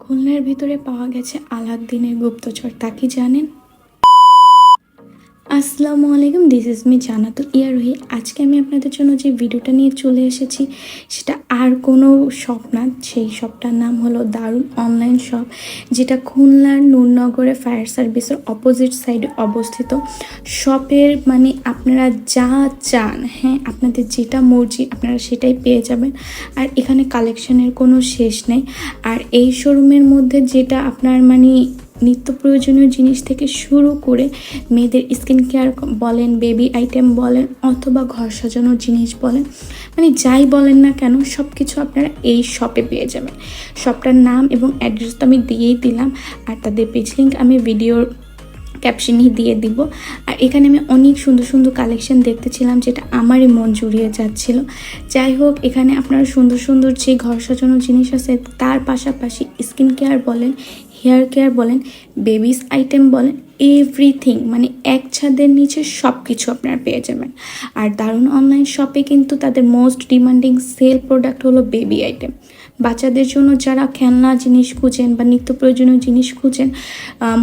খুলনার ভিতরে পাওয়া গেছে আলাউদ্দিনের গুপ্তচর, তা কি জানেন? আসসালামু আলাইকুম, দিস ইজ মি জান্নাতুল ইয়ারোহী। আজকে আমি আপনাদের জন্য যে ভিডিওটা নিয়ে চলে এসেছি সেটা আর কোনো শপ না, সেই শপটার নাম হলো দারুন অনলাইন শপ, যেটা খুলনার নূরনগরে ফায়ার সার্ভিসের অপোজিট সাইডে অবস্থিত। শপের মানে আপনারা যা চান, হ্যাঁ আপনাদের যেটা মর্জি আপনারা সেটাই পেয়ে যাবেন। আর এখানে কালেকশনের কোনো শেষ নেই। আর এই শোরুমের মধ্যে যেটা আপনার মানে নিত্য প্রয়োজনীয় জিনিস থেকে শুরু করে মেয়েদের স্কিন কেয়ার বলেন, বেবি আইটেম বলেন, অথবা ঘর সাজানোর জিনিস বলেন, মানে যাই বলেন না কেন সব কিছু আপনারা এই শপে পেয়ে যাবেন। শপটার নাম এবং অ্যাড্রেস তো আমি দিয়েই দিলাম, আর তাদের পেজ লিঙ্ক আমি ভিডিওর ক্যাপশনই দিয়ে দিব। আর এখানে আমি অনেক সুন্দর সুন্দর কালেকশন দেখতেছিলাম, যেটা আমারই মন জুড়িয়ে যাচ্ছিল। যাই হোক, এখানে আপনারা সুন্দর সুন্দর যে ঘর সাজানোর জিনিস আছে তার পাশাপাশি স্কিন কেয়ার বলেন, হেয়ার কেয়ার বলেন, বেবিস আইটেম বলেন, এভরিথিং মানে এক ছাদের নিচে সব কিছু আপনারা পেয়ে যাবেন। আর দারুন অনলাইন শপে কিন্তু তাদের মোস্ট ডিমান্ডিং সেল প্রোডাক্ট হলো বেবি আইটেম। বাচ্চাদের জন্য যারা খেলনা জিনিস খুঁজেন বা নিত্য প্রয়োজনীয় জিনিস খুঁজেন,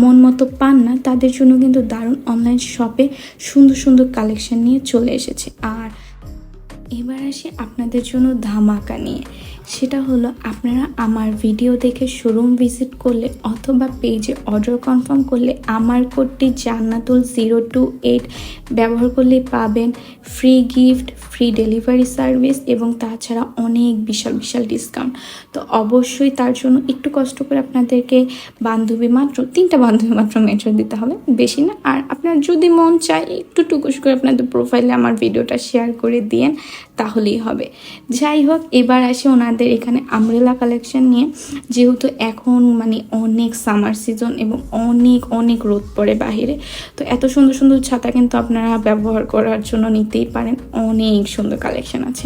মন মতো পান না, তাদের জন্য কিন্তু দারুন অনলাইন শপে সুন্দর সুন্দর কালেকশন নিয়ে চলে এসেছে। আর এবার আসি আপনাদের জন্য ধামাকা নিয়ে, সেটা হলো আপনারা আমার ভিডিও দেখে শোরুম ভিজিট করলে অথবা পেজে অর্ডার কনফার্ম করলে আমার কোডটি জান্নাতুল028 ব্যবহার করলেই পাবেন free gift, free delivery service এবং তাছাড়া অনেক বিশাল বিশাল ডিসকাউন্ট। তো অবশ্যই তার জন্য একটু কষ্ট করে আপনাদেরকে তিনটা বান্ধবী মাত্র মেনশন দিতে হবে, বেশি না। আর আপনার যদি মন চায় একটু টুকুস করে আপনাদের প্রোফাইলে আমার ভিডিওটা শেয়ার করে দিয়েন, তাহলেই হবে। যাই হোক, এবার আসি ওনাদের এখানে আমব্রেলা কালেকশন নিয়ে। যেহেতু এখন মানে অনেক সামার সিজন এবং অনেক অনেক রোদ পড়ে বাহিরে, তো এত সুন্দর সুন্দর ছাতা কিন্তু আপনারা ব্যবহার করার জন্য নিতেই পারেন। অনেক সুন্দর কালেকশন আছে।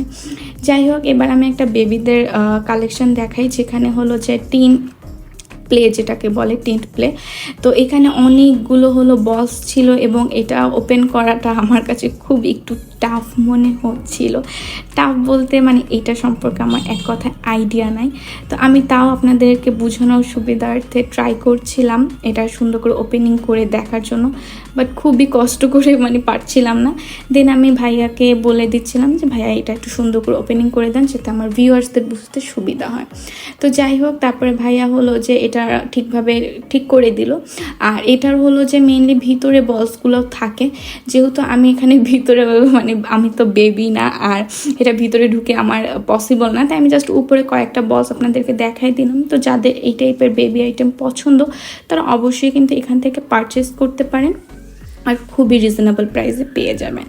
যাই হোক, এবার আমি একটা বেবিদের কালেকশন দেখাই, যেখানে হলো যে টিন প্লে, যেটাকে বলে টিন্ট প্লে। তো এখানে অনেকগুলো হলো বক্স ছিল এবং এটা ওপেন করাটা আমার কাছে খুব একটু টাফ মনে হচ্ছিল। টাফ বলতে মানে এটা সম্পর্কে আমার এক কথায় আইডিয়া নাই, তো আমি তাও আপনাদেরকে বোঝানোর সুবিধার্থে ট্রাই করছিলাম এটা সুন্দর করে ওপেনিং করে দেখার জন্য, বাট খুবই কষ্ট করে মানে পারছিলাম না। দেন আমি ভাইয়াকে বলে দিচ্ছিলাম যে ভাইয়া এটা একটু সুন্দর করে ওপেনিং করে দেন, যাতে আমার ভিউয়ার্সদের বুঝতে সুবিধা হয়। তো যাই হোক, তারপরে ভাইয়া হলো যে এটা ঠিকভাবে ঠিক করে দিল। আর এটার হলো যে মেইনলি ভিতরে বলসগুলো থাকে, যেহেতু আমি এখানে ভিতরে মানে আমি তো বেবি না, আর এটা ভিতরে ঢুকে আমার পসিবল না, তাই আমি জাস্ট উপরে কয়েকটা বলস আপনাদেরকে দেখাই দিলাম। তো যাদের এই টাইপের বেবি আইটেম পছন্দ তারা অবশ্যই কিন্তু এখান থেকে পারচেস করতে পারেন, আর খুবই রিজনেবল প্রাইসে পেয়ে যাবেন।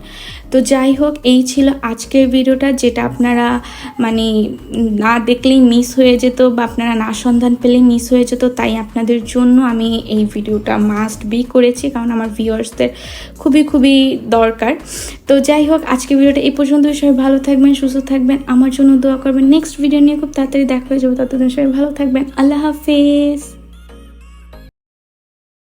তো যাই হোক, এই ছিল আজকের ভিডিওটা, যেটা আপনারা মানে না দেখলেই মিস হয়ে যেত বা আপনারা না সন্ধান পেলেই মিস হয়ে যেত, তাই আপনাদের জন্য আমি এই ভিডিওটা মাস্ট বি করেছি, কারণ আমার ভিউয়ার্সদের খুবই খুবই দরকার। তো যাই হোক, আজকের ভিডিওটা এই পর্যন্ত। সবাই ভালো থাকবেন, সুস্থ থাকবেন, আমার জন্য দোয়া করবেন। নেক্সট ভিডিও নিয়ে খুব তাড়াতাড়ি দেখা হয়ে যাবো, ততদিন সবাই ভালো থাকবেন। আল্লাহ হাফেজ।